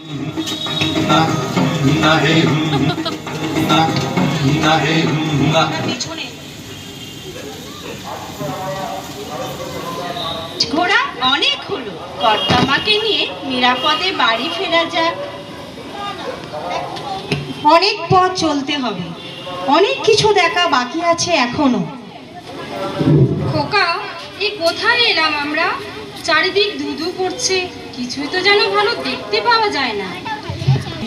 ঘোরা অনেক হলো, কর্তামাকে নিয়ে নিরাপদে বাড়ি ফেরা যাক। অনেক পথ চলতে হবে, অনেক কিছু দেখা বাকি আছে এখনো। খোকা, এই কোথায় এলাম আমরা? চারিদিক ধুধু করছে, কিছুই তো যেন ভালো দেখতে পাওয়া যায় না।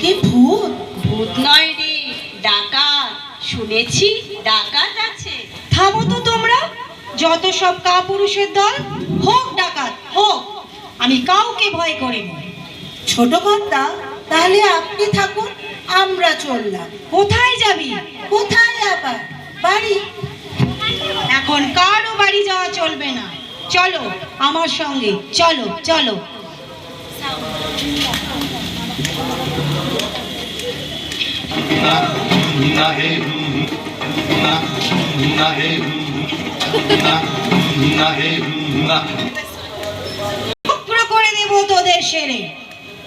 কি ভূত! ভূত নয় রে, ডাকাত। শুনেছি ডাকাত আছে। থামো তো তোমরা, যত সব কাপুরুষের দল। হোক ডাকাত হোক, আমি কাউকে ভয় করি না। ছোট কর্তা, তাহলে আপনি থাকুন, আমরা চললাম। কোথায় যাবি? কোথায় আবার? বাড়ি। এখন কারো বাড়ি যাওয়া চলবে না, চলো আমার সঙ্গে, চলো চলো। করে দেব তোদের সেরে।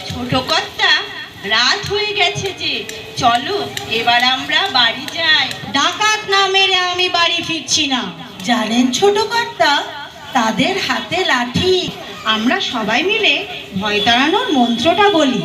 ছোট কর্তা, রাত হয়ে গেছে যে, চলো এবার আমরা বাড়ি যাই। ডাকাত না মেরে আমি বাড়ি ফিরছি না। জানেন ছোট কর্তা, তাদের হাতে লাঠি। আমরা সবাই মিলে ভয় তাড়ানোর মন্ত্রটা বলি।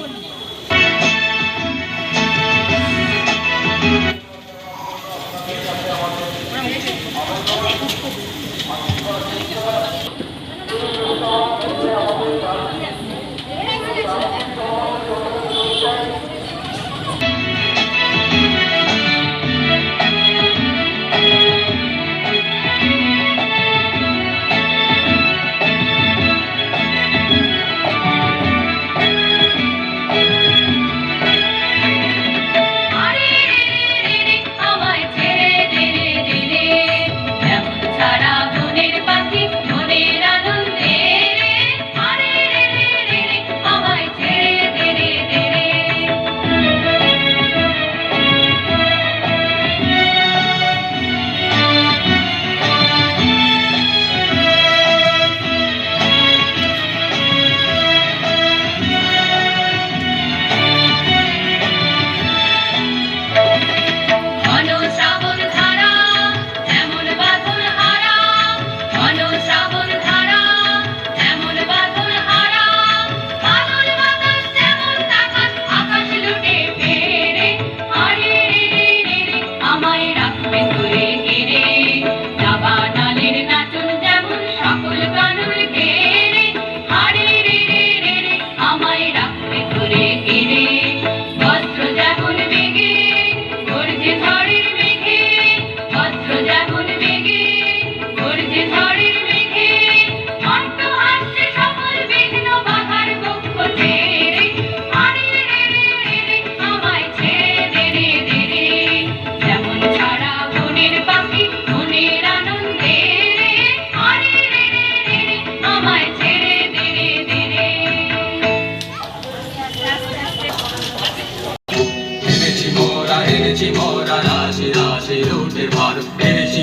এনেছি মোরা রাশি রাশি লুটের ভার, এনেছি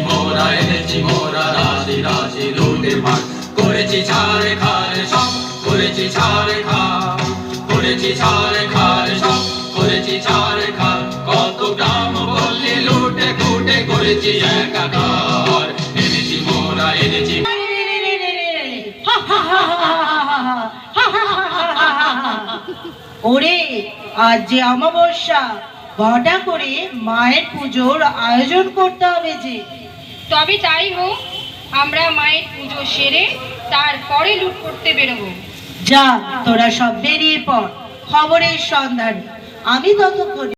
মোরা রাশি রাশি লুটের ভার। করেছি ছাড়ে খারে সব, করেছি ছাড়ে খা, করেছি ছাড়ে খারে সব, করেছি ছাড়ে খা। কত গ্রাম বললি লুটে ফুটে করেছি একাকার। এনেছি মোরা এনেছি। ওরে, আজ যে অমাবস্যা, ঘটা করে মায়ের পুজোর আয়োজন করতে হবে যে। তবে তাই হোক, আমরা মায়ের পুজো সেরে তারপরে লুট করতে বেরোবো। যা, তোরা সব বেরিয়ে পড় খবরের সন্ধান। আমি ততক্ষণ